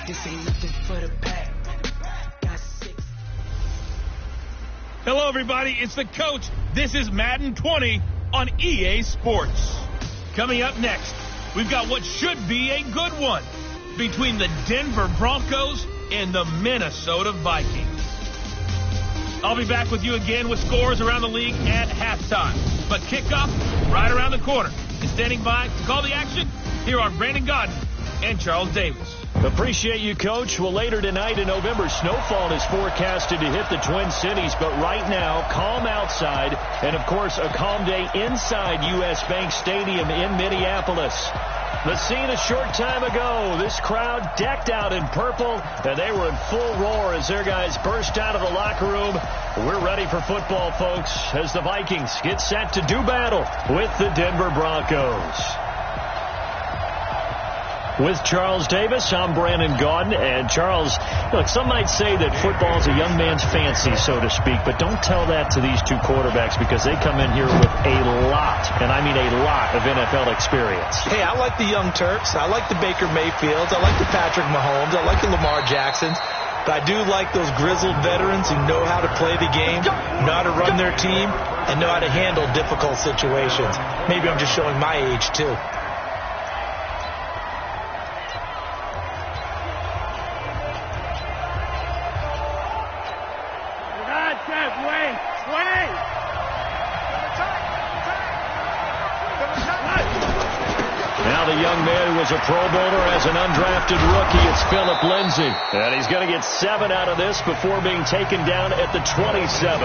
This ain't nothing for the pack. Got 6. Hello, everybody. It's the coach. This is Madden 20 on EA Sports. Coming up next, we've got what should be a good one between the Denver Broncos and the Minnesota Vikings. I'll be back with you again with scores around the league at halftime. But kickoff right around the corner. And standing by to call the action, here are Brandon Godden and Charles Davis. Appreciate you, Coach. Well, later tonight in November, snowfall is forecasted to hit the Twin Cities, but right now, calm outside, and of course, a calm day inside U.S. Bank Stadium in Minneapolis. The scene a short time ago, this crowd decked out in purple, and they were in full roar as their guys burst out of the locker room. We're ready for football, folks, as the Vikings get set to do battle with the Denver Broncos. With Charles Davis, I'm Brandon Gaudin. And Charles, look, some might say that football is a young man's fancy, so to speak, but don't tell that to these two quarterbacks because they come in here with a lot, and I mean a lot, of NFL experience. Hey, I like the young Turks. I like the Baker Mayfields. I like the Patrick Mahomes. I like the Lamar Jacksons. But I do like those grizzled veterans who know how to play the game, know how to run their team, and know how to handle difficult situations. Maybe I'm just showing my age, too. Now the young man who was a Pro Bowler as an undrafted rookie, it's Phillip Lindsay. And he's going to get 7 out of this before being taken down at the 27.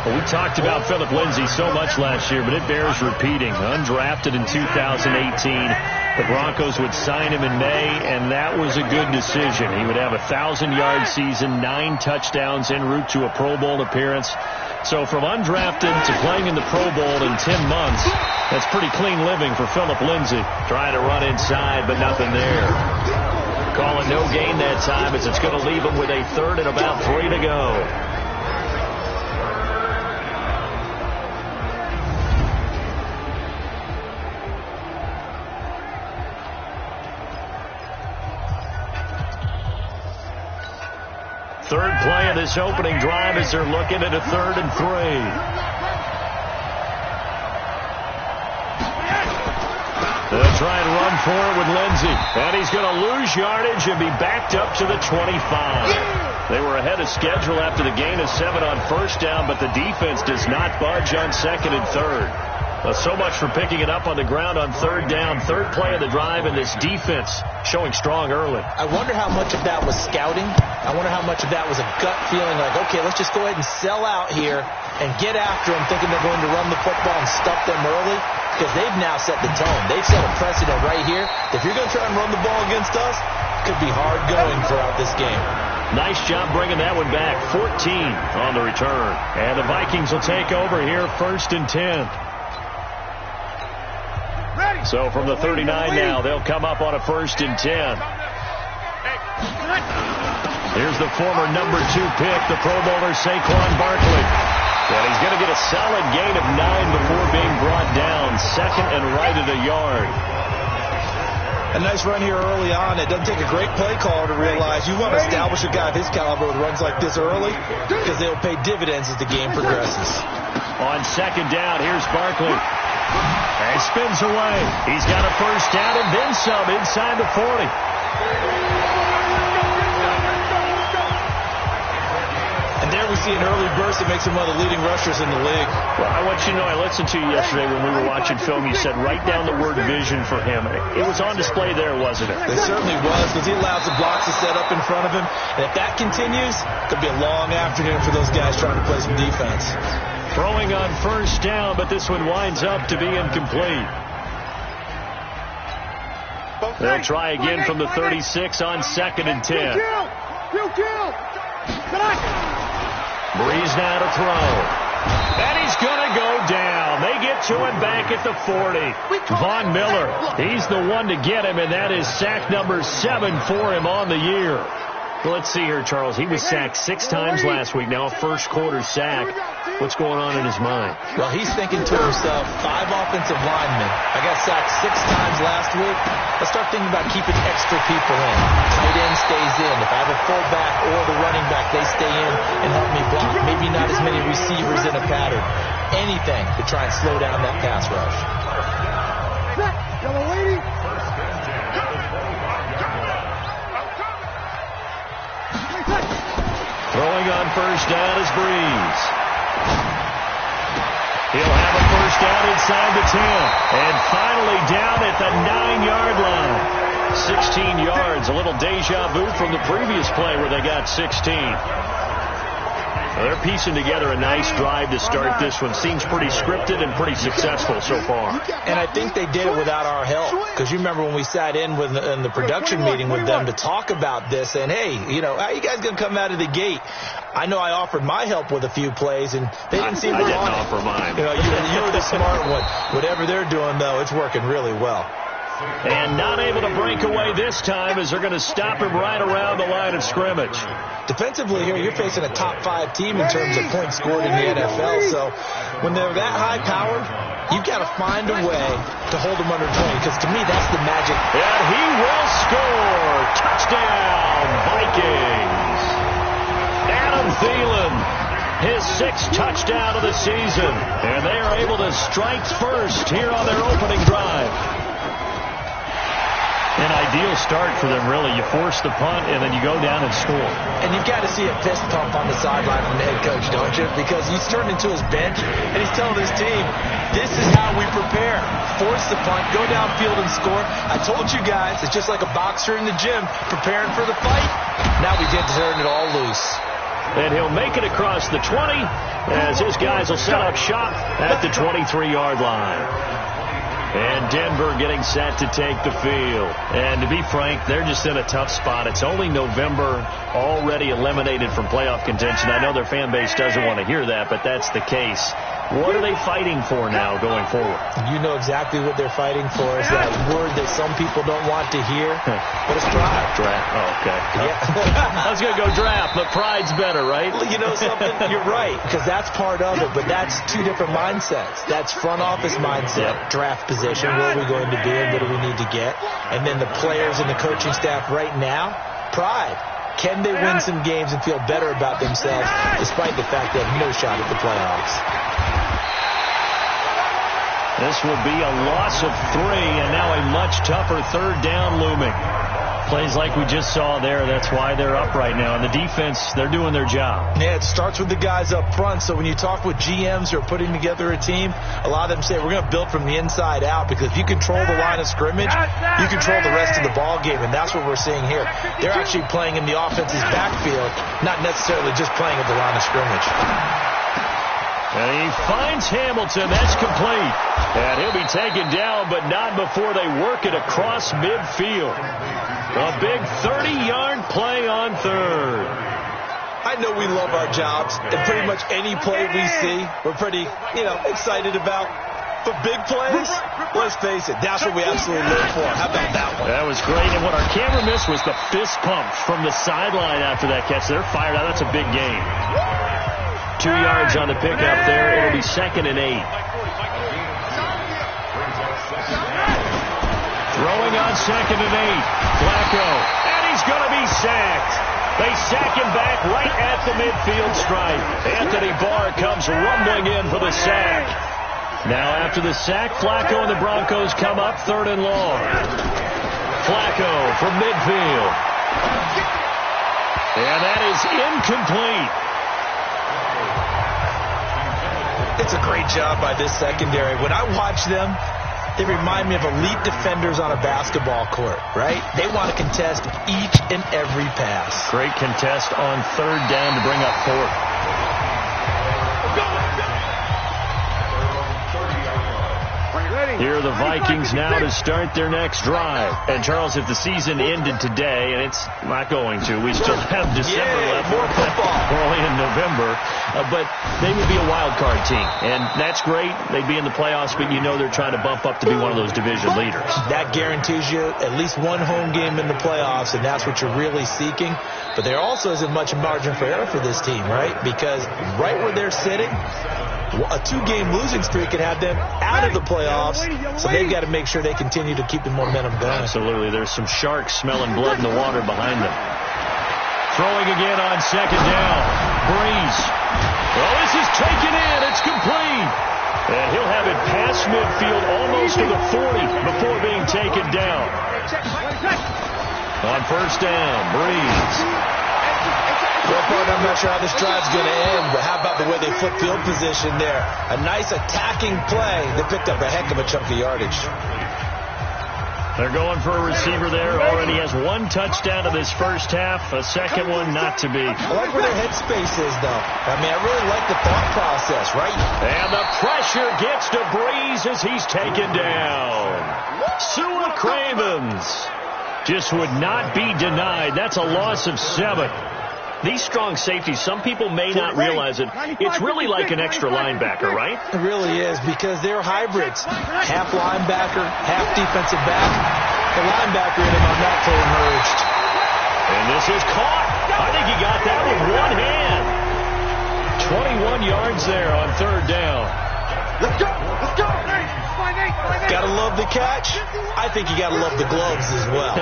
Well, we talked about Phillip Lindsay so much last year, but it bears repeating. Undrafted in 2018. The Broncos would sign him in May, and that was a good decision. He would have a 1,000-yard season, 9 touchdowns en route to a Pro Bowl appearance. So from undrafted to playing in the Pro Bowl in 10 months, that's pretty clean living for Phillip Lindsay. Trying to run inside, but nothing there. Calling no gain that time as it's going to leave him with a 3rd and about 3 to go. Third play of this opening drive as they're looking at a 3rd and 3. They'll try and run for it with Lindsay. And he's going to lose yardage and be backed up to the 25. They were ahead of schedule after the gain of 7 on first down, but the defense does not budge on 2nd and 3rd. So much for picking it up on the ground on 3rd down. 3rd play of the drive, and this defense showing strong early. I wonder how much of that was scouting. I wonder how much of that was a gut feeling like, okay, let's just go ahead and sell out here and get after them, thinking they're going to run the football and stuff them early, because they've now set the tone. They've set a precedent right here. If you're going to try and run the ball against us, it could be hard going throughout this game. Nice job bringing that one back. 14 on the return. And the Vikings will take over here, 1st and 10. So from the 39 now, they'll come up on a 1st and 10. Here's the former number 2 pick, the Pro Bowler Saquon Barkley. And he's going to get a solid gain of 9 before being brought down. 2nd and right at a yard. A nice run here early on. It doesn't take a great play caller to realize you want to establish a guy of his caliber with runs like this early because they'll pay dividends as the game progresses. On 2nd down, here's Barkley. And spins away. He's got a 1st down and then some inside the 40. And there we see an early burst that makes him one of the leading rushers in the league. Well, I want you to know, I listened to you yesterday when we were watching film. You said write down the word vision for him. It was on display there, wasn't it? It certainly was, because he allows the blocks to set up in front of him. And if that continues, it could be a long afternoon for those guys trying to play some defense. Throwing on 1st down, but this one winds up to be incomplete. They'll try again from the 36 on 2nd and 10. Breeze now to throw. And he's going to go down. They get to him back at the 40. Von Miller, he's the one to get him, and that is sack number 7 for him on the year. Well, let's see here, Charles. He was sacked 6 times last week. Now a 1st quarter sack. What's going on in his mind? Well, he's thinking to himself, 5 offensive linemen. I got sacked 6 times in last week, let's start thinking about keeping extra people in. Tight end stays in. If I have a fullback or the running back, they stay in and help me block. Maybe not as many receivers in a pattern. Anything to try and slow down that pass rush. Yellow lady. Throwing on first down is Breeze. He'll have a first down inside the 10. And finally down at the 9-yard line. 16 yards. A little deja vu from the previous play where they got 16. Well, they're piecing together a nice drive to start this one. Seems pretty scripted and pretty successful so far. And I think they did it without our help. Because you remember when we sat in the production meeting with them to talk about this. And, hey, you know, how are you guys going to come out of the gate? I know I offered my help with a few plays, and they didn't seem to want it. I didn't offer mine. You know, you're the smart one. Whatever they're doing, though, it's working really well. And not able to break away this time as they're going to stop him right around the line of scrimmage. Defensively here, you're facing a top-5 team in terms of points scored in the NFL. So when they're that high-powered, you've got to find a way to hold them under 20, because to me, that's the magic. And he will score. Touchdown, Vikings. Adam Thielen, his 6th touchdown of the season. And they are able to strike first here on their opening drive. An ideal start for them, really. You force the punt, and then you go down and score. And you've got to see a fist pump on the sideline from the head coach, don't you? Because he's turned into his bench, and he's telling his team, this is how we prepare. Force the punt, go downfield and score. I told you guys, it's just like a boxer in the gym preparing for the fight. Now we get to turn it all loose. And he'll make it across the 20 as his guys will set up shop at the 23-yard line. And Denver getting set to take the field. And to be frank, they're just in a tough spot. It's only November, already eliminated from playoff contention. I know their fan base doesn't want to hear that, but that's the case. What are they fighting for now going forward? You know exactly what they're fighting for. Is that word that some people don't want to hear. But it's pride. Draft. Oh, okay. Yeah. I was going to go draft, but pride's better, right? Well, you know something? You're right, because that's part of it. But that's two different mindsets. That's front office mindset, draft position, where are we going to be and what do we need to get? And then the players and the coaching staff right now, pride. Can they win some games and feel better about themselves despite the fact they have no shot at the playoffs? This will be a loss of 3, and now a much tougher 3rd down looming. Plays like we just saw there, that's why they're up right now. And the defense, they're doing their job. Yeah, it starts with the guys up front. So when you talk with GMs who are putting together a team, a lot of them say, we're going to build from the inside out, because if you control the line of scrimmage, you control the rest of the ball game, and that's what we're seeing here. They're actually playing in the offense's backfield, not necessarily just playing at the line of scrimmage. And he finds Hamilton. That's complete. And he'll be taken down, but not before they work it across midfield. A big 30-yard play on 3rd. I know we love our jobs, and pretty much any play we see, we're pretty, excited about. But big plays, let's face it, that's what we absolutely live for. How about that one? That was great. And what our camera missed was the fist pump from the sideline after that catch. They're fired out. That's a big gain. 2 yards on the pickup there. It'll be 2nd and 8. Throwing on 2nd and 8. Flacco. And he's going to be sacked. They sack him back right at the midfield stripe. Anthony Barr comes rumbling in for the sack. Now after the sack, Flacco and the Broncos come up 3rd and long. Flacco from midfield. And that is incomplete. It's a great job by this secondary. When I watch them, they remind me of elite defenders on a basketball court, right? They want to contest each and every pass. Great contest on 3rd down to bring up 4th. Here are the Vikings now to start their next drive. And, Charles, if the season ended today, and it's not going to, we still have December left. More football. We're only in November. But they would be a wild card team. And that's great. They'd be in the playoffs, but you know they're trying to bump up to be one of those division leaders. That guarantees you at least one home game in the playoffs, and that's what you're really seeking. But there also isn't much margin for error for this team, right? Because right where they're sitting, A 2-game losing streak could have them out of the playoffs, so they've got to make sure they continue to keep the momentum going. Absolutely. There's some sharks smelling blood in the water behind them. Throwing again on second down. Breeze. Well, this is taken in. It's complete. And he'll have it past midfield almost to the 40 before being taken down. On first down, Breeze. Well, partner, I'm not sure how this drive's going to end, but how about the way they flip field position there? A nice attacking play that picked up a heck of a chunk of yardage. They're going for a receiver there. Already has 1 touchdown in this first half. A second one not to be. I like where their headspace is, though. I mean, I really like the thought process, right? And the pressure gets to Breeze as he's taken down. Sua Cravens just would not be denied. That's a loss of 7. These strong safeties, some people may not realize it. It's really like an extra linebacker, right? It really is, because they're hybrids. Half linebacker, half defensive back. The linebacker in him on that play emerged. And this is caught. I think he got that with one hand. 21 yards there on third down. Let's go! Let's go! Gotta love the catch. I think you gotta love the gloves as well.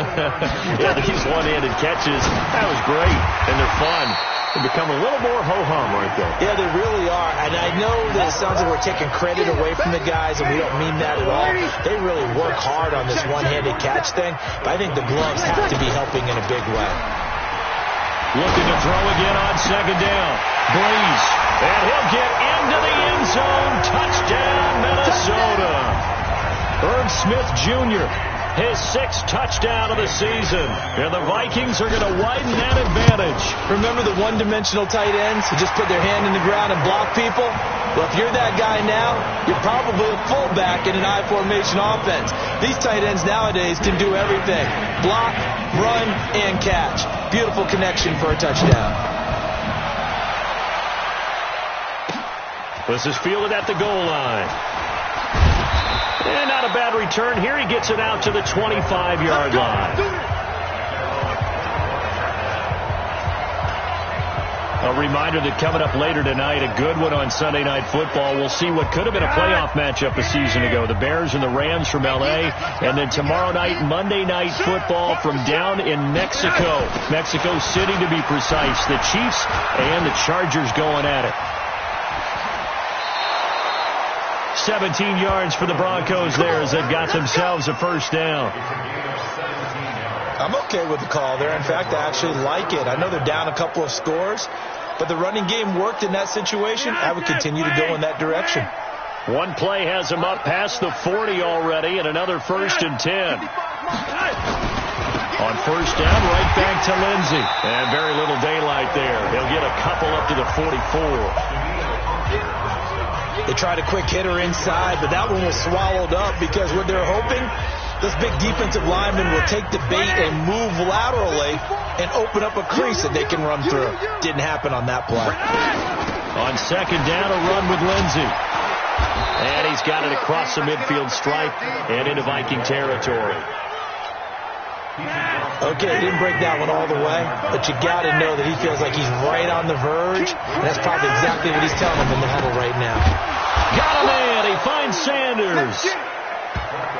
Yeah, these one-handed catches, that was great, and they're fun. They become a little more ho-hum, aren't they? Yeah, they really are. And I know that it sounds like we're taking credit away from the guys, and we don't mean that at all. They really work hard on this one-handed catch thing, but I think the gloves have to be helping in a big way. Looking to throw again on second down. Breeze. And he'll get into the end zone. Touchdown, Minnesota. Herb Smith Jr., his 6th touchdown of the season. And the Vikings are going to widen that advantage. Remember the one-dimensional tight ends who just put their hand in the ground and block people? Well, if you're that guy now, you're probably a fullback in an I-formation offense. These tight ends nowadays can do everything. Block, run, and catch. Beautiful connection for a touchdown. This is fielded at the goal line. And not a bad return here. He gets it out to the 25-yard line. A reminder that coming up later tonight, a good one on Sunday Night Football. We'll see what could have been a playoff matchup a season ago. The Bears and the Rams from L.A. And then tomorrow night, Monday Night Football from down in Mexico. Mexico City, to be precise. The Chiefs and the Chargers going at it. 17 yards for the Broncos there as they've got themselves a first down. I'm okay with the call there. In fact, I actually like it. I know they're down a couple of scores, but the running game worked in that situation. I would continue to go in that direction. One play has him up past the 40 already, and another 1st and 10. On first down, right back to Lindsey. And very little daylight there. He'll get a couple up to the 44. They tried a quick hitter inside, but that one was swallowed up because what they're hoping, this big defensive lineman will take the bait and move laterally and open up a crease that they can run through. Didn't happen on that play. On second down, a run with Lindsey. And he's got it across the midfield stripe and into Viking territory. Okay, he didn't break that one all the way, but you got to know that he feels like he's right on the verge, and that's probably exactly what he's telling him in the huddle right now. Got him in. He finds Sanders.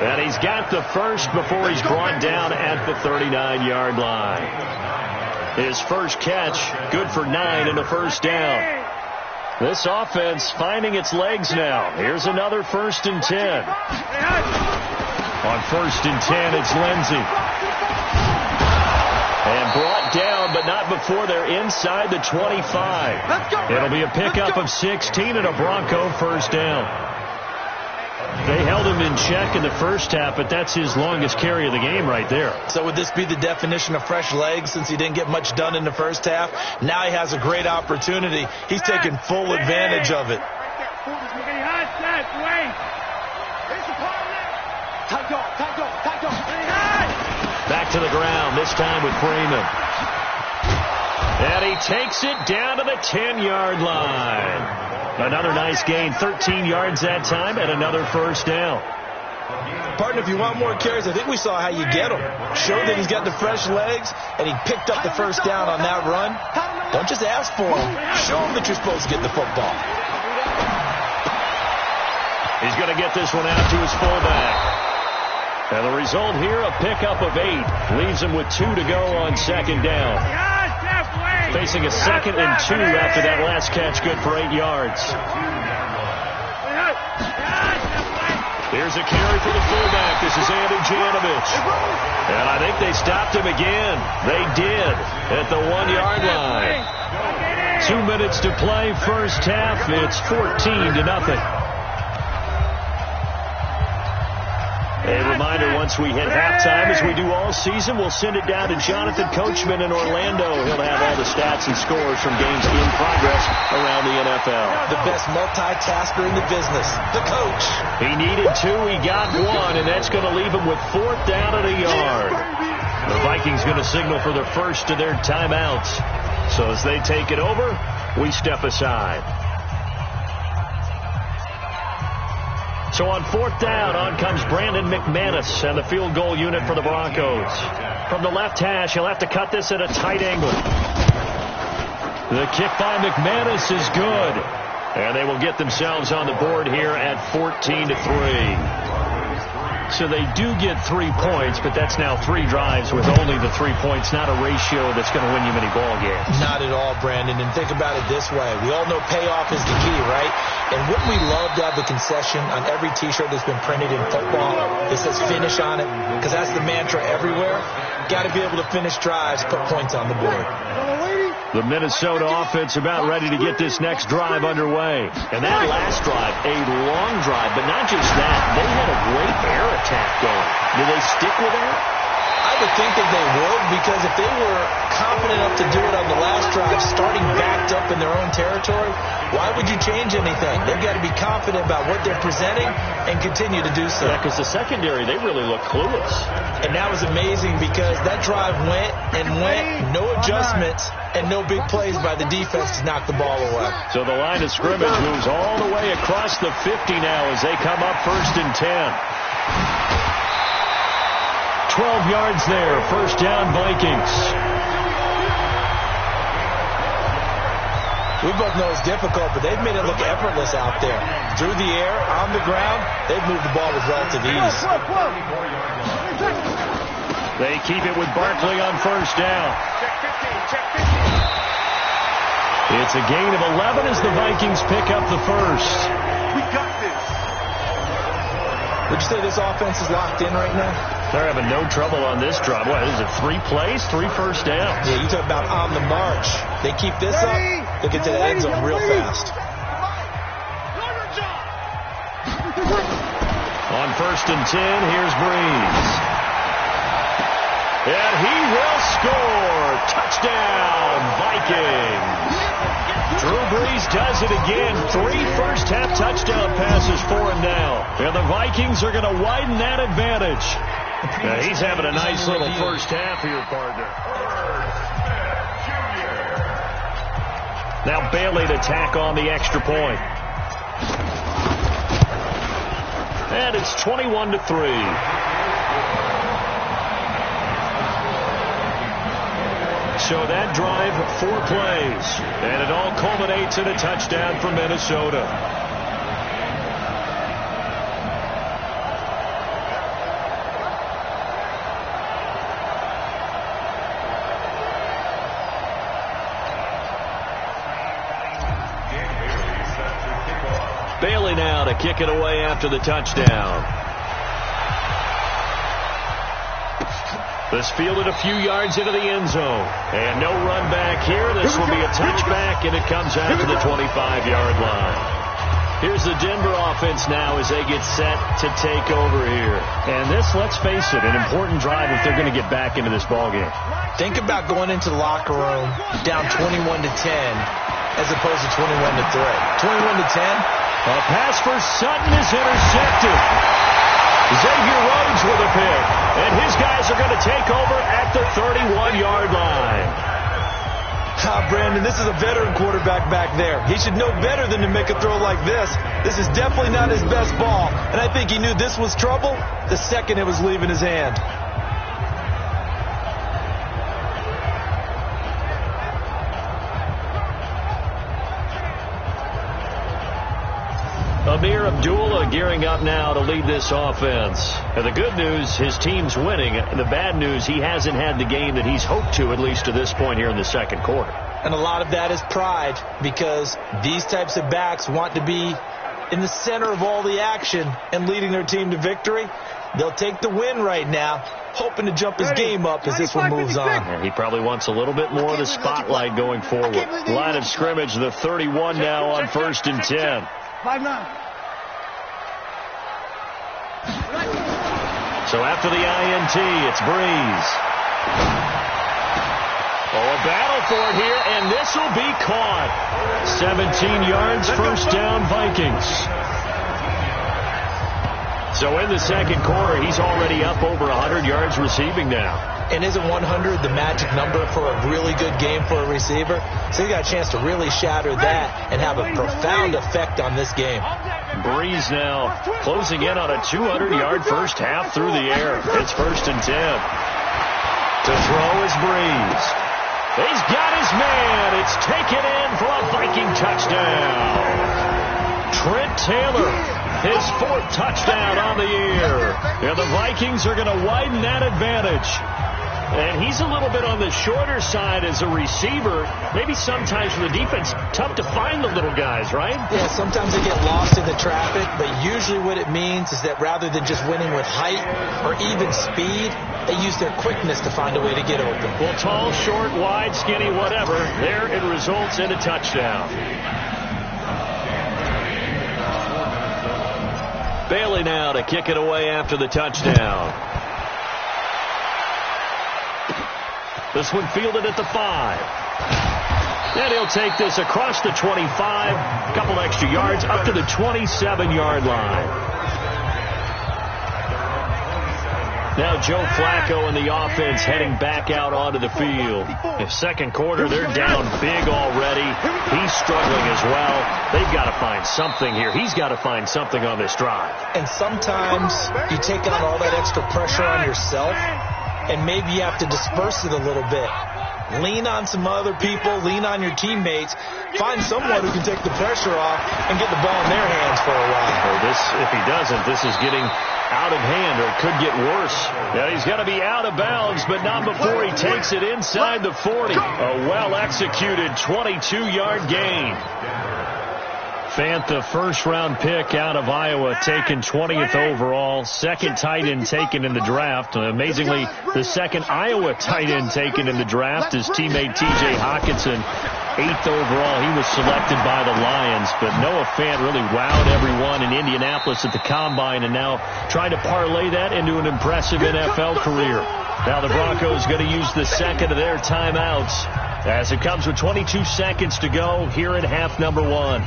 And he's got the first before he's brought down at the 39-yard line. His first catch, good for 9 and a first down. This offense finding its legs now. Here's another 1st and 10. On 1st and 10, it's Lindsey. And brought down, but not before they're inside the 25. It'll be a pickup of 16 and a Bronco first down. They held him in check in the first half, but that's his longest carry of the game right there. So would this be the definition of fresh legs since he didn't get much done in the first half? Now he has a great opportunity. He's taking full advantage of it. Back to the ground, this time with Freeman. And he takes it down to the 10-yard line. Another nice gain, 13 yards that time, and another first down. Partner, if you want more carries, I think we saw how you get them. Show that he's got the fresh legs, and he picked up the first down on that run. Don't just ask for him. Show him that you're supposed to get the football. to get this one out to his fullback. And the result here, a pickup of 8. Leaves him with 2 to go on second down. Facing a 2nd and 2 after that last catch, good for 8 yards. Here's a carry for the fullback. This is Andy Janovich. And I think they stopped him again. They did at the 1-yard line. 2 minutes to play, first half. It's 14-0. A reminder, once we hit halftime, as we do all season, we'll send it down to Jonathan Coachman in Orlando. He'll have all the stats and scores from games in progress around the NFL. The best multitasker in the business, the coach. He needed 2, he got 1, and that's going to leave him with 4th down and a yard. The Vikings going to signal for the first of their timeouts. So as they take it over, we step aside. So on 4th down, on comes Brandon McManus and the field goal unit for the Broncos. From the left hash, he'll have to cut this at a tight angle. The kick by McManus is good. And they will get themselves on the board here at 14-3. So they do get 3 points, but that's now 3 drives with only the 3 points, not a ratio that's going to win you many ball games. Not at all, Brandon. And think about it this way. We all know payoff is the key, right? And wouldn't we love to have the concession on every T-shirt that's been printed in football that says finish on it? Because that's the mantra everywhere. Got to be able to finish drives, put points on the board. The Minnesota offense about ready to get this next drive underway. And that last drive, a long drive, but not just that. They had a great air attack going. Do they stick with that? I would think that they would, because if they were confident enough to do it on the last drive, starting backed up in their own territory, why would you change anything? They've got to be confident about what they're presenting and continue to do so. Yeah, because the secondary, they really look clueless. And that was amazing because that drive went and went, no adjustments and no big plays by the defense to knock the ball away. So the line of scrimmage moves all the way across the 50 now as they come up 1st and 10. 12 yards there, 1st down Vikings. We both know it's difficult, but they've made it look effortless out there. Through the air, on the ground, they've moved the ball with relative ease. They keep it with Barkley on 1st down. It's a gain of 11 as the Vikings pick up the first. We got this. Would you say this offense is locked in right now? They're having no trouble on this drive. What is it, 3 plays, 3 first downs? Yeah, you talk about on the march. They keep this up, they'll get to the end zone real fast. On 1st and 10, here's Breeze. And he will score. Touchdown, Vikings. Drew Brees does it again. 3 first-half touchdown passes for him now. And the Vikings are going to widen that advantage. He's having a nice little first half here, partner. Now Bailey to tack on the extra point. And it's 21-3. So that drive, 4 plays. And it all culminates in a touchdown for Minnesota. Bailey now to kick it away after the touchdown. This fielded a few yards into the end zone. And no run back here. This will be a touchback, and it comes out to the 25-yard line. Here's the Denver offense now as they get set to take over here. And this, let's face it, an important drive if they're going to get back into this ballgame. Think about going into the locker room down 21-10 as opposed to 21-3. 21-10. A pass for Sutton is intercepted. Xavier Rhodes with a pick. And his guys are going to take over at the 31-yard line. Brandon, this is a veteran quarterback back there. He should know better than to make a throw like this. This is definitely not his best ball. And I think he knew this was trouble the second it was leaving his hand. A Amir Abdullah gearing up now to lead this offense. And the good news, his team's winning. The bad news, he hasn't had the game that he's hoped to, at least to this point here in the second quarter. And a lot of that is pride, because these types of backs want to be in the center of all the action and leading their team to victory. They'll take the win right now, hoping to jump his game up as this one moves on. And he probably wants a little bit more of the spotlight going forward. Line of scrimmage, the 31 now on 1st and 10. 5-9. So after the INT, it's Breeze. Oh, a battle for it here, and this will be caught. 17 yards, first down, Vikings. So in the second quarter, he's already up over 100 yards receiving now. And isn't 100 the magic number for a really good game for a receiver? So he got a chance to really shatter that and have a profound effect on this game. Breeze now closing in on a 200-yard first half through the air. It's 1st and 10. To throw is Breeze. He's got his man. It's taken in for a Viking touchdown. Trent Taylor, his 4th touchdown on the year. Yeah, the Vikings are going to widen that advantage. And he's a little bit on the shorter side as a receiver. Maybe sometimes for the defense, tough to find the little guys, right? Yeah, sometimes they get lost in the traffic, but usually what it means is that rather than just winning with height or even speed, they use their quickness to find a way to get open. Well, tall, short, wide, skinny, whatever, there it results in a touchdown. Bailey now to kick it away after the touchdown. This one fielded at the 5. And he'll take this across the 25, a couple extra yards, up to the 27-yard line. Now Joe Flacco and the offense heading back out onto the field. In second quarter, they're down big already. He's struggling as well. They've got to find something here. He's got to find something on this drive. And sometimes you take on all that extra pressure on yourself, and maybe you have to disperse it a little bit. Lean on some other people, lean on your teammates, find someone who can take the pressure off and get the ball in their hands for a while. Well, if he doesn't, this is getting out of hand, or it could get worse. Yeah, he's got to be out of bounds, but not before he takes it inside the 40. A well-executed 22-yard gain. Fant, the first-round pick out of Iowa, taken 20th overall. Second tight end taken in the draft. Amazingly, the second Iowa tight end taken in the draft is teammate T.J. Hockenson. 8th overall, he was selected by the Lions. But Noah Fant really wowed everyone in Indianapolis at the Combine, and now trying to parlay that into an impressive NFL career. Now the Broncos going to use the second of their timeouts as it comes with 22 seconds to go here at half number 1.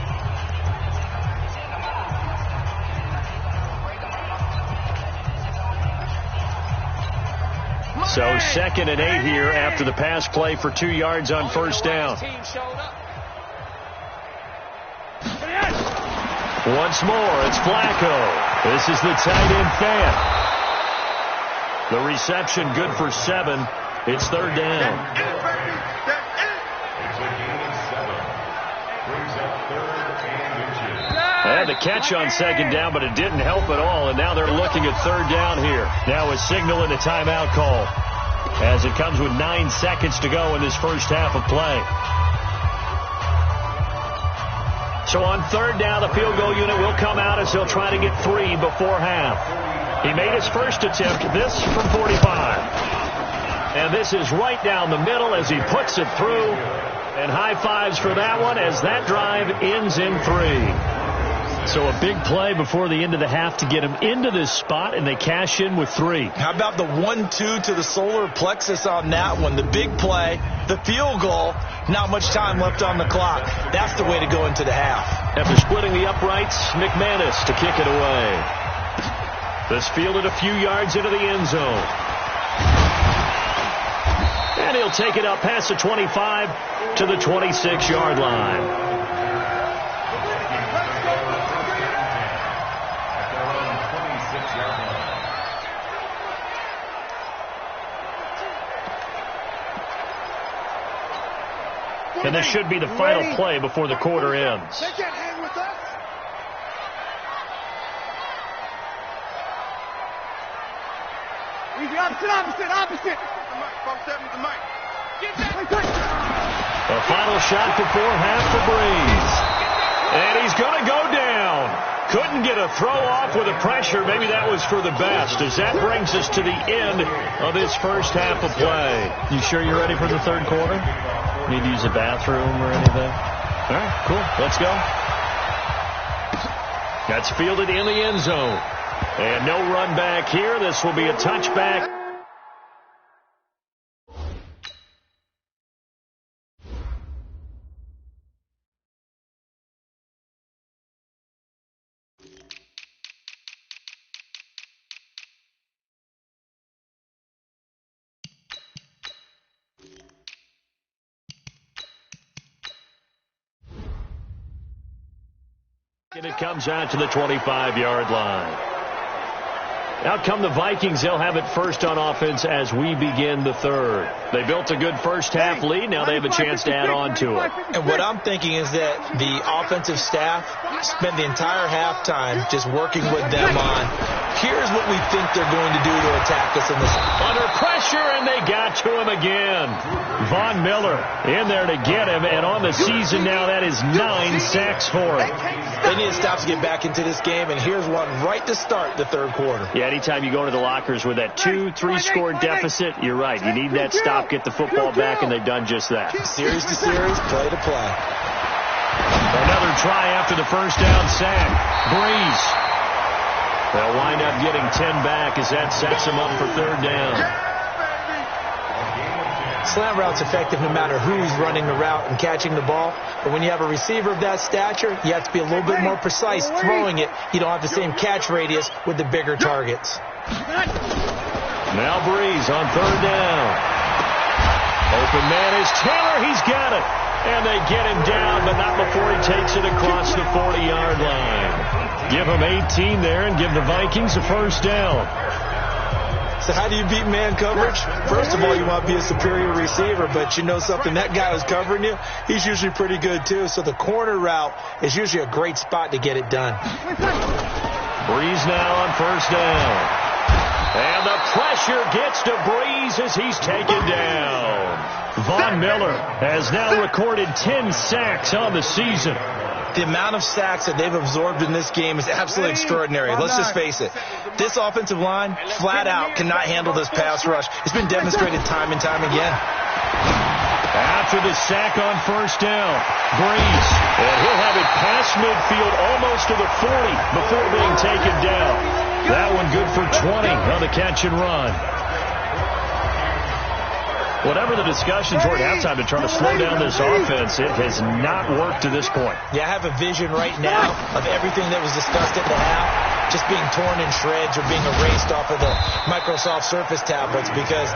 So 2nd and 8 here after the pass play for 2 yards on first down. Once more, it's Flacco. This is the tight end Fant. The reception good for 7. It's 3rd down. They had the catch on 2nd down, but it didn't help at all, and now they're looking at 3rd down here. Now a signal and a timeout call as it comes with 9 seconds to go in this first half of play. So on 3rd down, the field goal unit will come out as he'll try to get 3 before half. He made his first attempt, this from 45. And this is right down the middle as he puts it through. And high fives for that one as that drive ends in 3. So a big play before the end of the half to get him into this spot, and they cash in with 3. How about the 1-2 to the solar plexus on that one? The big play, the field goal, not much time left on the clock. That's the way to go into the half. After splitting the uprights, McManus to kick it away. This fielded a few yards into the end zone. And he'll take it up past the 25 to the 26-yard line. And this should be the final play before the quarter ends. Opposite. A final shot before half for Breeze. And he's going to go down. Couldn't get a throw off with the pressure. Maybe that was for the best, as that brings us to the end of this first half of play. You sure you're ready for the third quarter? Need to use a bathroom or anything? All right, cool. Let's go. That's fielded in the end zone. And no run back here. This will be a touchback. And it comes out to the 25-yard line. Out come the Vikings. They'll have it first on offense as we begin the third. They built a good first-half lead. Now they have a chance to add on to it. And what I'm thinking is that the offensive staff spent the entire halftime just working with them on, here's what we think they're going to do to attack us in this. Under pressure, and they got to him again. Von Miller in there to get him, and on the season now, that is 9 sacks for him. They need to stop to get back into this game, and here's one right to start the third quarter. Yeah, anytime you go into the lockers with that 2-3-score deficit, you're right. You need that stop, get the football back, and they've done just that. Series to series, play to play. Another try after the first down sack. Breeze. They'll wind up getting 10 back as that sets them up for third down. Slant route's effective no matter who's running the route and catching the ball. But when you have a receiver of that stature, you have to be a little bit more precise throwing it. You don't have the same catch radius with the bigger targets. Now Breeze on third down. Open man is Taylor. He's got it. And they get him down, but not before he takes it across the 40-yard line. Give him 18 there and give the Vikings a first down. So how do you beat man coverage? First of all, you want to be a superior receiver, but you know something, that guy who's covering you, he's usually pretty good too. So the corner route is usually a great spot to get it done. Breeze now on first down. And the pressure gets to Breeze as he's taken down. Von Miller has now recorded 10 sacks on the season. The amount of sacks that they've absorbed in this game is absolutely extraordinary. Let's just face it. This offensive line, flat out, cannot handle this pass rush. It's been demonstrated time and time again. After the sack on first down, Breeze. And he'll have it past midfield almost to the 40 before being taken down. That one good for 20 on the catch and run. Whatever the discussion toward halftime to try to slow down this offense, it has not worked to this point. Yeah, I have a vision right now of everything that was discussed at the half just being torn in shreds or being erased off of the Microsoft Surface tablets because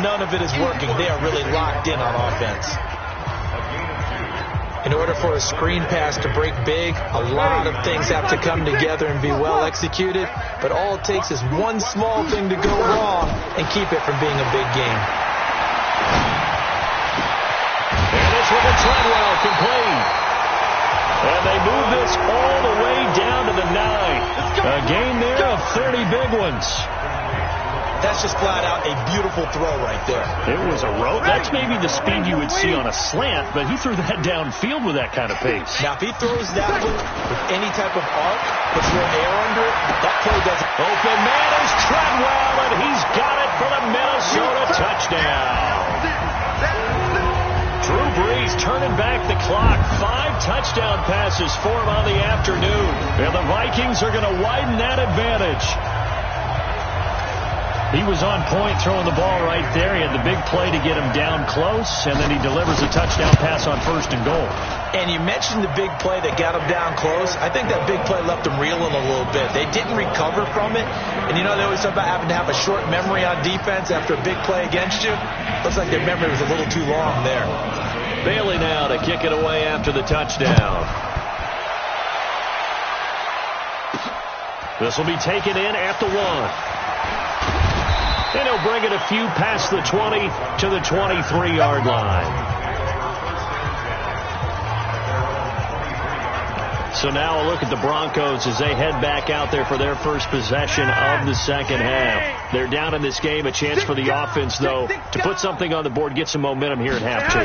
none of it is working. They are really locked in on offense. In order for a screen pass to break big, a lot of things have to come together and be well executed, but all it takes is one small thing to go wrong and keep it from being a big game. And this one to Treadwell, complete. And they move this all the way down to the 9. A gain there of 30 big ones. That's just flat out a beautiful throw right there. It was a rope. That's maybe the speed you would see on a slant, but he threw that downfield with that kind of pace. Now, if he throws that one with any type of arc, puts real air under it, that play doesn't. Open man is Treadwell, and he's got it for the Minnesota touchdown. Drew Brees turning back the clock. 5 touchdown passes for him on the afternoon. And the Vikings are going to widen that advantage. He was on point throwing the ball right there. He had the big play to get him down close, and then he delivers a touchdown pass on first and goal. And you mentioned the big play that got him down close. I think that big play left him reeling a little bit. They didn't recover from it. And you know, they always talk about having to have a short memory on defense after a big play against you. Looks like their memory was a little too long there. Bailey now to kick it away after the touchdown. This will be taken in at the 1. And he'll bring it a few past the 20 to the 23-yard line. So now a look at the Broncos as they head back out there for their first possession of the second half. They're down in this game. A chance for the offense, though, to put something on the board, get some momentum here at half two.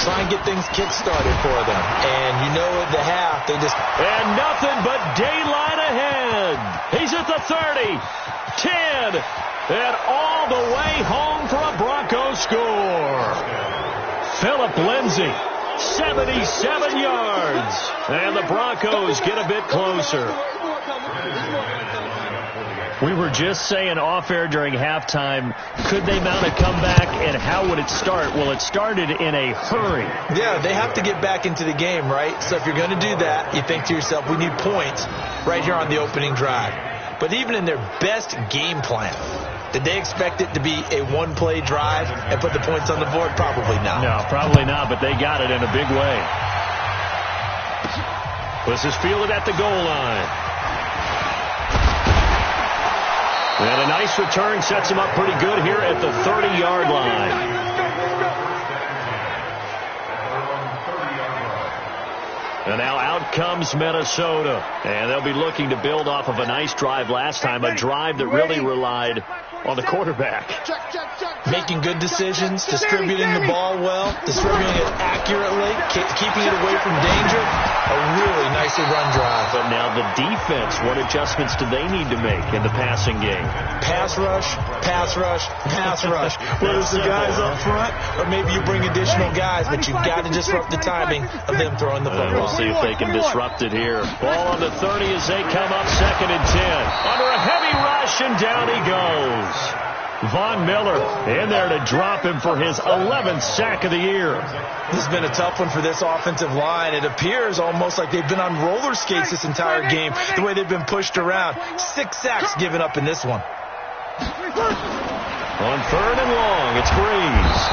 Try and get things kick-started for them. And you know at the half, they just... And nothing but daylight ahead. He's at the 30, 10, and all the way home for a Broncos score. Philip Lindsay, 77 yards. And the Broncos get a bit closer. We were just saying off-air during halftime, could they mount a comeback, and how would it start? Well, it started in a hurry. Yeah, they have to get back into the game, right? So if you're going to do that, you think to yourself, we need points right here on the opening drive. But even in their best game plan, did they expect it to be a one-play drive and put the points on the board? Probably not. No, probably not, but they got it in a big way. This is fielded at the goal line. And a nice return sets him up pretty good here at the 30-yard line. And now out comes Minnesota. And they'll be looking to build off of a nice drive last time, a drive that really relied on the quarterback. Making good decisions, distributing the ball well, distributing it accurately, keeping it away from danger. A really nicely run drive. But now the defense, what adjustments do they need to make in the passing game? Pass rush, pass rush, pass rush. Whether it's the guys up front or maybe you bring additional guys, but you've got to disrupt the timing of them throwing the football. We'll see if they can disrupt it here. Ball on the 30 as they come up 2nd and 10. Under a heavy rush, and down he goes. Von Miller in there to drop him for his 11th sack of the year. This has been a tough one for this offensive line. It appears almost like they've been on roller skates this entire game, the way they've been pushed around. 6 sacks given up in this one. On 3rd and long, it's Breeze.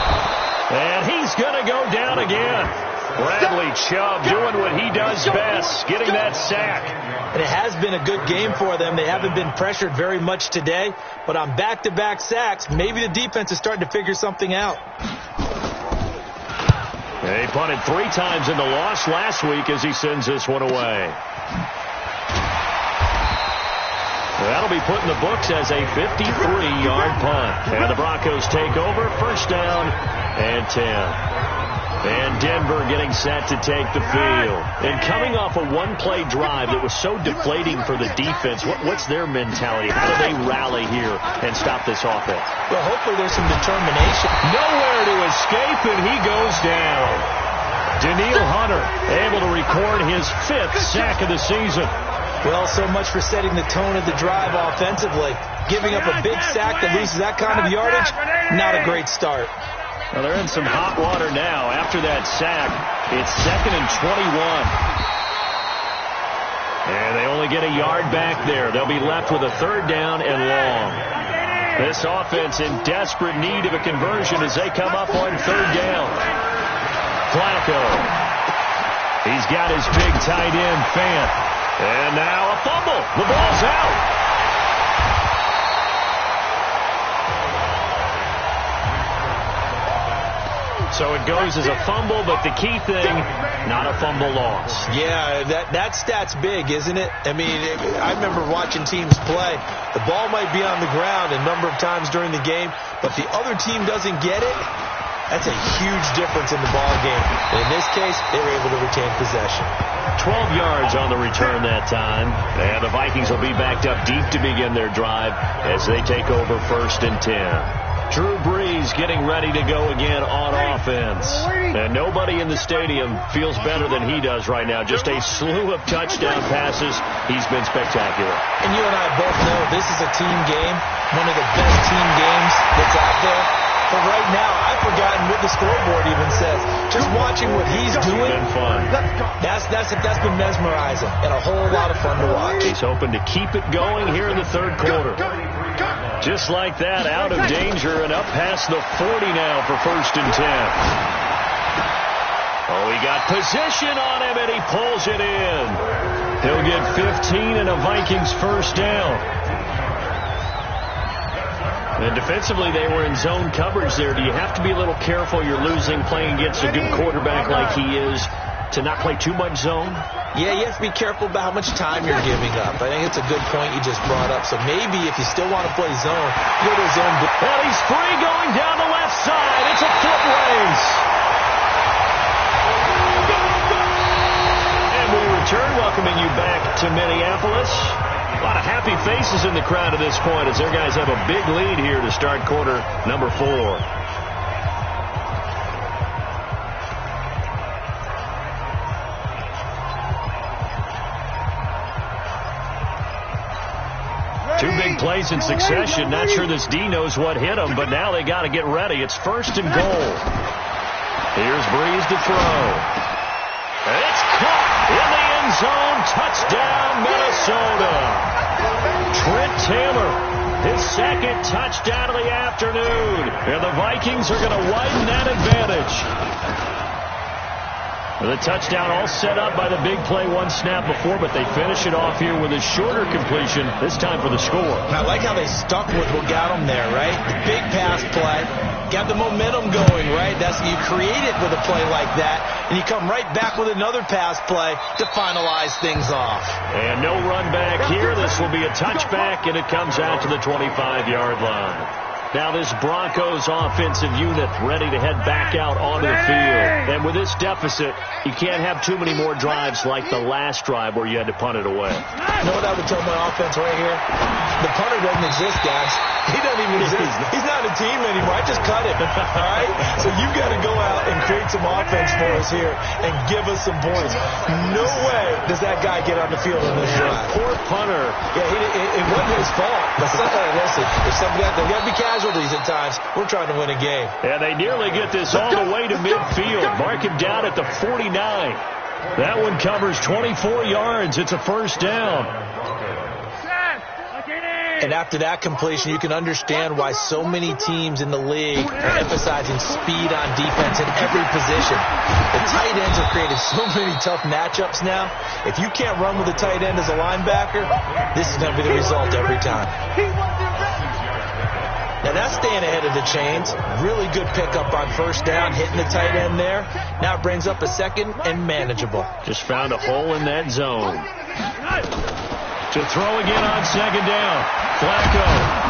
And he's going to go down again. Bradley Chubb doing what he does best, getting that sack. And it has been a good game for them. They haven't been pressured very much today, but on back-to-back sacks, maybe the defense is starting to figure something out. They punted 3 times in the loss last week as he sends this one away. That'll be put in the books as a 53-yard punt. And the Broncos take over, 1st down and 10. And Denver getting set to take the field. And coming off a one-play drive that was so deflating for the defense, what's their mentality? How do they rally here and stop this offense? Well, hopefully there's some determination. Nowhere to escape, and he goes down. Daniil Hunter able to record his 5th sack of the season. Well, so much for setting the tone of the drive offensively. Giving up a big sack that loses that kind of yardage, not a great start. Well, they're in some hot water now. After that sack, it's 2nd and 21. And they only get a yard back there. They'll be left with a 3rd down and long. This offense in desperate need of a conversion as they come up on 3rd down. Flacco. He's got his big tight end, Fant. And now a fumble. The ball's out. So it goes as a fumble, but the key thing, not a fumble loss. Yeah, that stat's big, isn't it? I mean, I remember watching teams play. The ball might be on the ground a number of times during the game, but the other team doesn't get it. That's a huge difference in the ball game. And in this case, they were able to retain possession. 12 yards on the return that time. And the Vikings will be backed up deep to begin their drive as they take over 1st and 10. Drew Brees getting ready to go again on offense. And nobody in the stadium feels better than he does right now. Just a slew of touchdown passes. He's been spectacular. And you and I both know this is a team game, one of the best team games that's out there. But right now, I've forgotten what the scoreboard even says. Just watching what he's doing, it's been fun. That's been mesmerizing and a whole lot of fun to watch. He's hoping to keep it going here in the 3rd quarter. Just like that, out of danger and up past the 40 now for 1st and 10. Oh, he got position on him, and he pulls it in. He'll get 15 and a Vikings 1st down. And defensively, they were in zone coverage there. Do you have to be a little careful? You're losing playing against a good quarterback like he is. to not play too much zone? Yeah, you have to be careful about how much time you're giving up. I think it's a good point you just brought up. So maybe if you still want to play zone, go to zone. And he's free going down the left side. It's a foot race. And we return, welcoming you back to Minneapolis. A lot of happy faces in the crowd at this point as their guys have a big lead here to start quarter number 4. Two big plays in succession. Not sure this D knows what hit him, but now they got to get ready. It's 1st and goal. Here's Breeze to throw. It's caught in the end zone. Touchdown, Minnesota. Trent Taylor, his 2nd touchdown of the afternoon. And the Vikings are going to widen that advantage. The touchdown all set up by the big play 1 snap before, but they finish it off here with a shorter completion, this time for the score. I like how they stuck with what got them there, right? The big pass play, got the momentum going, right? That's you create it with a play like that, and you come right back with another pass play to finalize things off. And no run back here. This will be a touchback, and it comes out to the 25-yard line. Now this Broncos offensive unit ready to head back out onto the field. And with this deficit, you can't have too many more drives like the last drive where you had to punt it away. You know what I would tell my offense right here? The punter doesn't exist, guys. He doesn't even exist. He's not a team anymore. I just cut him. All right? So you've got to go out and create some offense for us here and give us some points. No way does that guy get on the field on this drive. Poor punter. Yeah, it wasn't his fault. But listen, if somebody got to be casualties at times, we're trying to win a game. And they nearly get this all the way to midfield. Mark him down at the 49. That one covers 24 yards. It's a 1st down. And after that completion, you can understand why so many teams in the league are emphasizing speed on defense in every position. The tight ends have created so many tough matchups now. If you can't run with a tight end as a linebacker, this is going to be the result every time. Now that's staying ahead of the chains. Really good pickup on 1st down, hitting the tight end there. Now it brings up a 2nd and manageable. Just found a hole in that zone. To throw again on 2nd down. Flacco.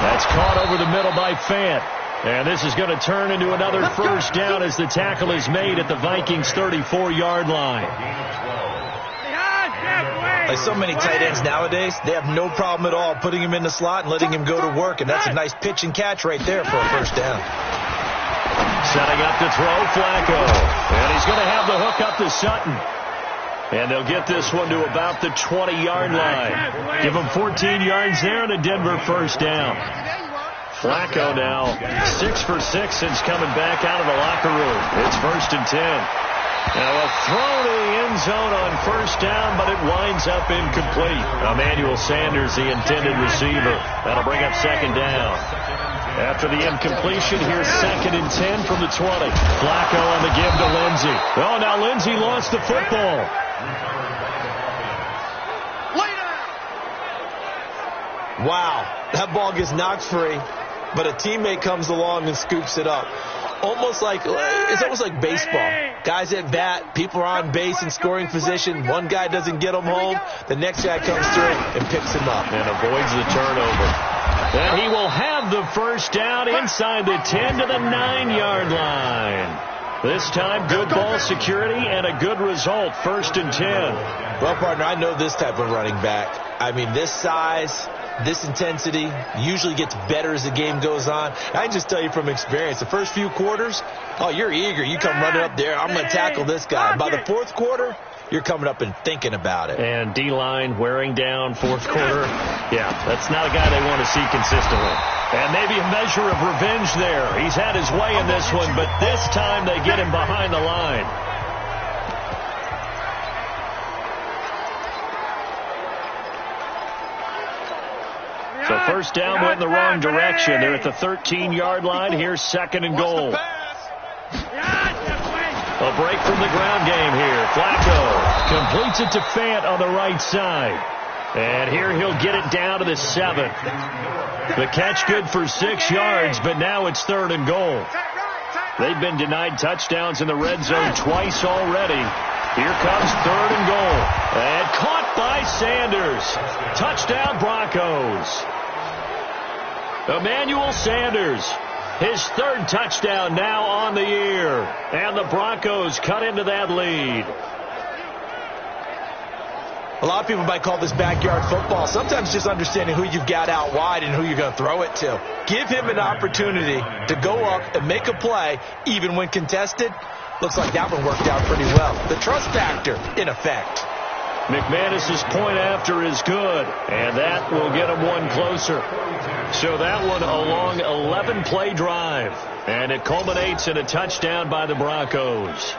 That's caught over the middle by Fant. And this is going to turn into another 1st down as the tackle is made at the Vikings' 34-yard line. Like so many tight ends nowadays, they have no problem at all putting him in the slot and letting him go to work. And that's a nice pitch and catch right there for a 1st down. Setting up to throw, Flacco. And he's going to have the hook up to Sutton. And they'll get this one to about the 20-yard line. Give them 14 yards there and a Denver 1st down. Flacco now 6 for 6 since coming back out of the locker room. It's 1st and 10. Now a throw to the end zone on 1st down, but it winds up incomplete. Emmanuel Sanders, the intended receiver. That'll bring up 2nd down. After the incompletion, here's 2nd and 10 from the 20. Flacco on the give to Lindsey. Oh, now Lindsey lost the football. Wow, that ball gets knocked free, but a teammate comes along and scoops it up. It's almost like baseball. Guys at bat, people are on base in scoring position. One guy doesn't get them home. The next guy comes through and picks him up. And avoids the turnover. And he will have the 1st down inside the 10 to the 9-yard line. This time, good ball security and a good result. 1st and 10. Well, partner, I know this type of running back. I mean, this size, this intensity usually gets better as the game goes on. I can just tell you from experience, the first few quarters, oh, you're eager. You come running up there, I'm going to tackle this guy. By the 4th quarter, you're coming up and thinking about it. And D-line wearing down 4th quarter. Yeah, that's not a guy they want to see consistently. And maybe a measure of revenge there. He's had his way in this one, but this time they get him behind the line. So 1st down went in the wrong direction. They're at the 13-yard line. Here's 2nd and goal. A break from the ground game here. Flacco completes it to Fant on the right side. And here he'll get it down to the 7. The catch good for 6 yards, but now it's 3rd and goal. They've been denied touchdowns in the red zone twice already. Here comes 3rd and goal. And caught by Sanders. Touchdown, Broncos. Emmanuel Sanders. His 3rd touchdown now on the year. And the Broncos cut into that lead. A lot of people might call this backyard football. Sometimes just understanding who you've got out wide and who you're going to throw it to. Give him an opportunity to go up and make a play, even when contested. Looks like that one worked out pretty well. The trust factor, in effect. McManus's point after is good, and that will get him one closer. So that one a long 11-play drive, and it culminates in a touchdown by the Broncos.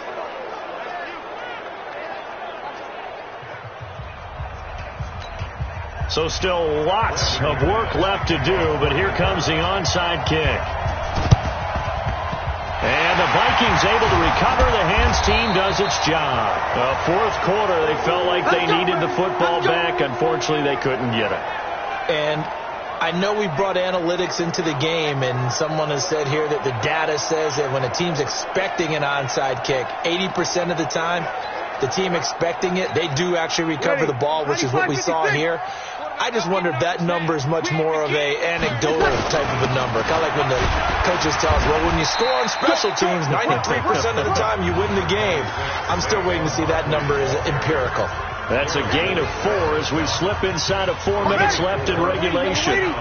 So still lots of work left to do, but here comes the onside kick. And the Vikings able to recover. The hands team does its job. Fourth quarter, they felt like they needed the football back. Unfortunately, they couldn't get it. And I know we brought analytics into the game, and someone has said here that the data says that when a team's expecting an onside kick, 80% of the time, the team expecting it, they do actually recover the ball, which is what we saw here. I just wonder if that number is much more of a anecdotal type of a number. Kind of like when the coaches tell us, well, when you score on special teams, 93% of the time you win the game. I'm still waiting to see that number is empirical. That's a gain of 4 as we slip inside of 4 minutes left in regulation.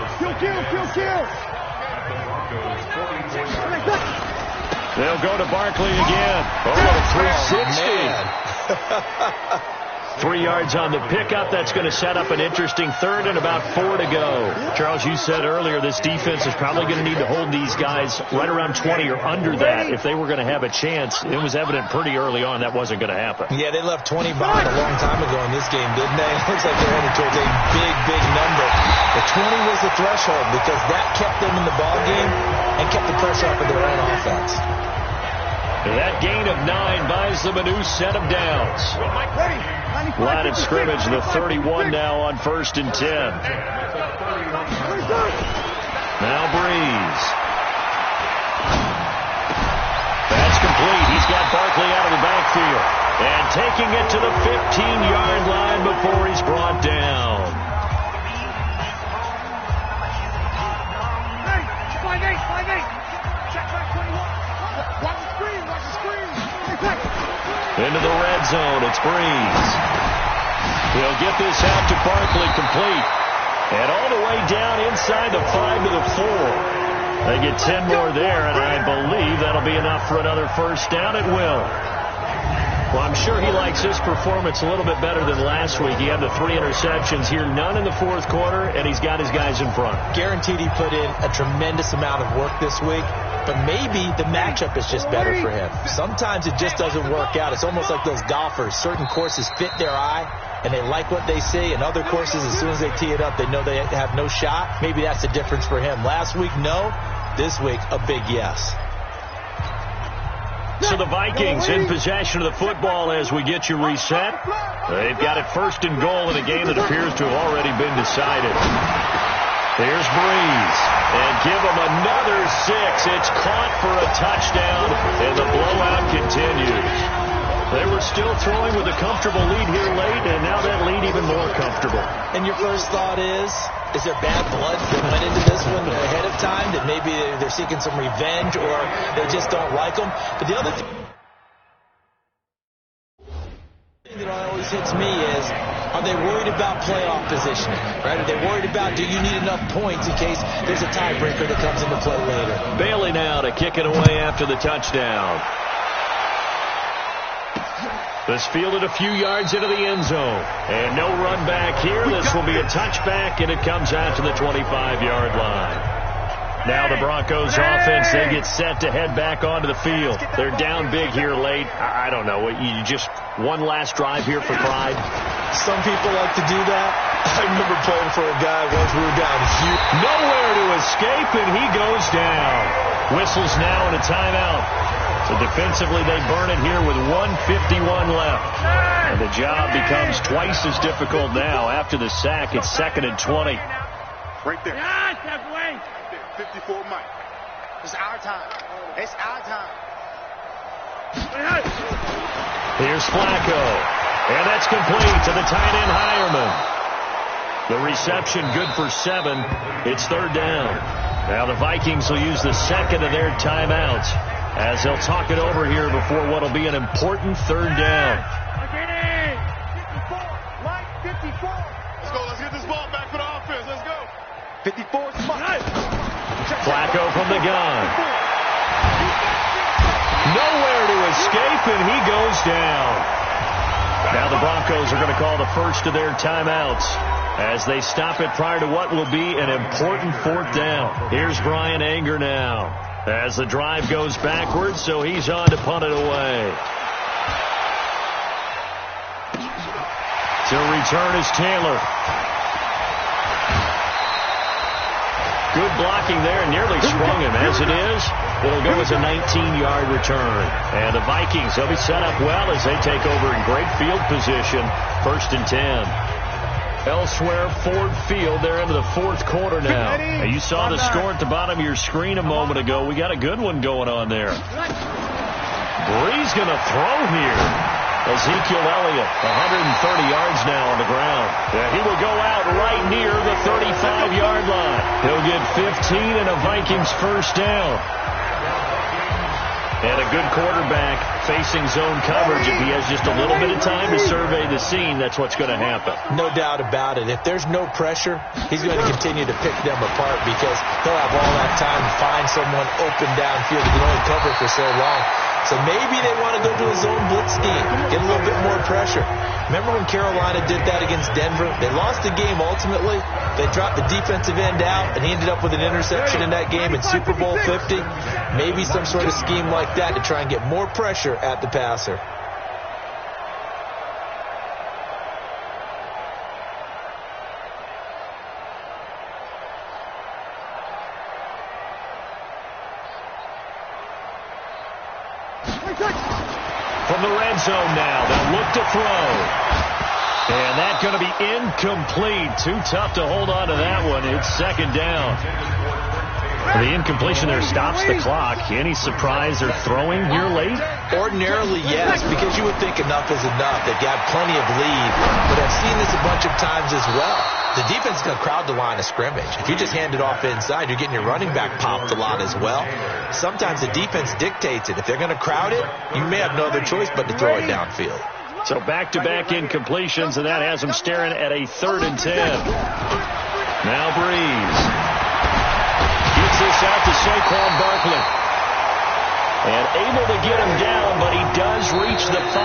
They'll go to Barkley again. Oh, 360. 3 yards on the pickup. That's going to set up an interesting 3rd and about 4 to go. Charles, you said earlier this defense is probably going to need to hold these guys right around 20 or under that if they were going to have a chance. It was evident pretty early on that wasn't going to happen. Yeah, they left 20 behind a long time ago in this game, didn't they? It looks like they're headed towards a big, big number. The 20 was the threshold because that kept them in the ball game and kept the pressure off of their own offense. That gain of 9 buys them a new set of downs. Line of scrimmage, the 31 now on 1st and 10. Now Breeze. That's complete. He's got Barkley out of the backfield. And taking it to the 15-yard line before he's brought down. Into the red zone, it's Breeze. He'll get this out to Barkley, complete. And all the way down inside the 5 to the 4. They get 10 more there, and I believe that'll be enough for another first down. It will. Well, I'm sure he likes his performance a little bit better than last week. He had the 3 interceptions here, none in the fourth quarter, and he's got his guys in front. Guaranteed he put in a tremendous amount of work this week. But maybe the matchup is just better for him. Sometimes it just doesn't work out. It's almost like those golfers. Certain courses fit their eye, and they like what they see. And other courses, as soon as they tee it up, they know they have no shot. Maybe that's the difference for him. Last week, no. This week, a big yes. So the Vikings in possession of the football as we get you reset. They've got it 1st and goal in a game that appears to have already been decided. Here's Breeze, and give him another 6. It's caught for a touchdown, and the blowout continues. They were still throwing with a comfortable lead here late, and now that lead even more comfortable. And your first thought is there bad blood that went into this one ahead of time, that maybe they're seeking some revenge or they just don't like them? But the other thing that always hits me is, are they worried about playoff positioning? Right? Are they worried about, do you need enough points in case there's a tiebreaker that comes into play later? Bailey now to kick it away after the touchdown. This fielded a few yards into the end zone. And no run back here. This will be a touchback, and it comes out to the 25-yard line. Now the Broncos offense, they get set to head back onto the field. They're down big here late. I don't know. You just one last drive here for pride? Some people like to do that. I remember playing for a guy once we were down here. Nowhere to escape, and he goes down. Whistles now and a timeout. So defensively, they burn it here with 1:51 left. And the job becomes twice as difficult now. After the sack, it's 2nd and 20. Right there. 54 Mike. It's our time. It's our time. Here's Flacco. And that's complete to the tight end, Hireman. The reception good for 7. It's third down. Now the Vikings will use the second of their timeouts as they'll talk it over here before what will be an important third down. 54. Let's go. Let's get this ball back for the offense. Let's go. 54. Flacco from the gun. Nowhere to escape, and he goes down. Now the Broncos are going to call the first of their timeouts as they stop it prior to what will be an important fourth down. Here's Brian Anger now as the drive goes backwards, so he's on to punt it away. To return is Taylor. Good blocking there, nearly sprung him. As it is, it'll go as a 19-yard return. And the Vikings, they'll be set up well as they take over in great field position. 1st and 10. Elsewhere, Ford Field. They're into the fourth quarter now. And you saw the score at the bottom of your screen a moment ago. We got a good one going on there. Bree's going to throw here. Ezekiel Elliott, 130 yards now on the ground. Yeah, he will go out right near the 35-yard line. He'll get 15 and a Vikings first down. And a good quarterback facing zone coverage. If he has just a little bit of time to survey the scene, that's what's going to happen. No doubt about it. If there's no pressure, he's going to continue to pick them apart because they'll have all that time to find someone open downfield. He can only cover for so long. So maybe they want to go to a zone blitz scheme, get a little bit more pressure. Remember when Carolina did that against Denver? They lost the game ultimately. They dropped the defensive end out, and he ended up with an interception in that game in Super Bowl 50. Maybe some sort of scheme like that to try and get more pressure at the passer. From the red zone now, they'll look to throw. And that's going to be incomplete. Too tough to hold on to that one. It's second down. The incompletion there stops the clock. Any surprise they're throwing here late? Ordinarily, yes, because you would think enough is enough. They've got plenty of lead. But I've seen this a bunch of times as well. The defense is going to crowd the line of scrimmage. If you just hand it off inside, you're getting your running back popped a lot as well. Sometimes the defense dictates it. If they're going to crowd it, you may have no other choice but to throw it downfield. So back-to-back incompletions, and that has them staring at a 3rd and 10. Now Breeze gets this out to Saquon Barkley. And able to get him down, but he does reach the 5.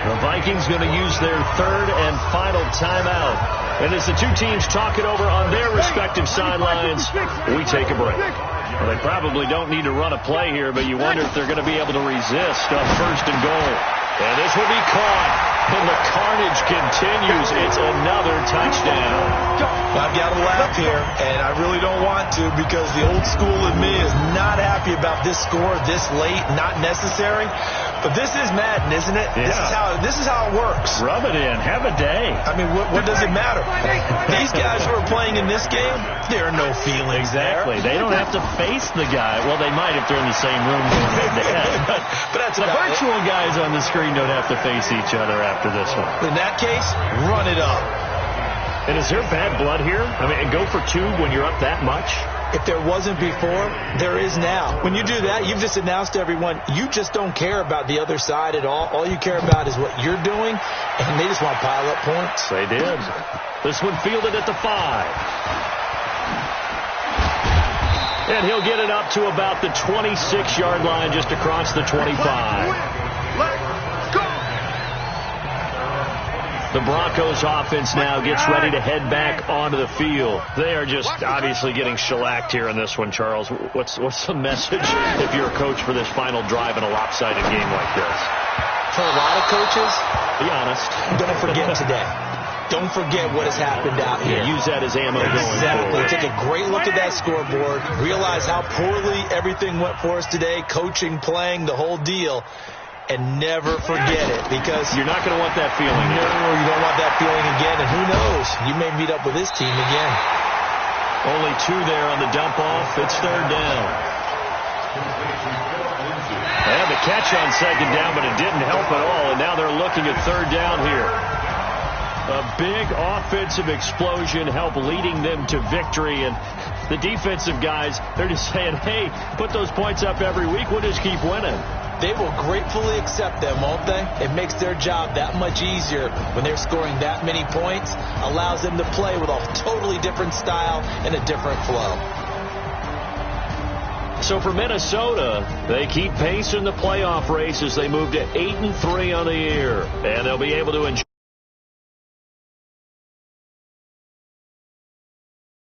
The Vikings going to use their 3rd and final timeout. And as the two teams talk it over on their respective sidelines, we take a break. Well, they probably don't need to run a play here, but you wonder if they're going to be able to resist on 1st and goal. And this will be caught. And the carnage continues. It's another touchdown. I've got to laugh here, and I really don't want to because the old school in me is not happy about this score this late, not necessary. But this is Madden, isn't it? Yeah. This is how it works. Rub it in. Have a day. I mean, what does it matter? These guys who are playing in this game, there are no feelings exactly. There. They don't have to face the guy. Well, they might if they're in the same room going head-to-head. But that's the virtual guys on the screen don't have to face each other after this one. In that case, run it up. And is there bad blood here? I mean, go for 2 when you're up that much? If there wasn't before, there is now. When you do that, you've just announced to everyone, you just don't care about the other side at all. All you care about is what you're doing, and they just want to pile up points. They did. This one fielded at the 5. And he'll get it up to about the 26-yard line, just across the 25. The Broncos offense now gets ready to head back onto the field. They are just obviously getting shellacked here in this one, Charles. What's the message if you're a coach for this final drive in a lopsided game like this? For a lot of coaches, be honest, don't forget today. Don't forget what has happened out here. Use that as ammo going forward. Take a great look at that scoreboard. Realize how poorly everything went for us today. Coaching, playing, the whole deal. And never forget it, because you're not going to want that feeling. No, you don't want that feeling again. And who knows? You may meet up with this team again. Only 2 there on the dump off. It's 3rd down. And the catch on second down, but it didn't help at all, and now they're looking at third down here. A big offensive explosion helped leading them to victory, and the defensive guys, they're just saying, hey, put those points up every week, we'll just keep winning. They will gratefully accept them, won't they? It makes their job that much easier when they're scoring that many points, allows them to play with a totally different style and a different flow. So for Minnesota, they keep pace in the playoff race as they move to 8-3 on the year, and they'll be able to enjoy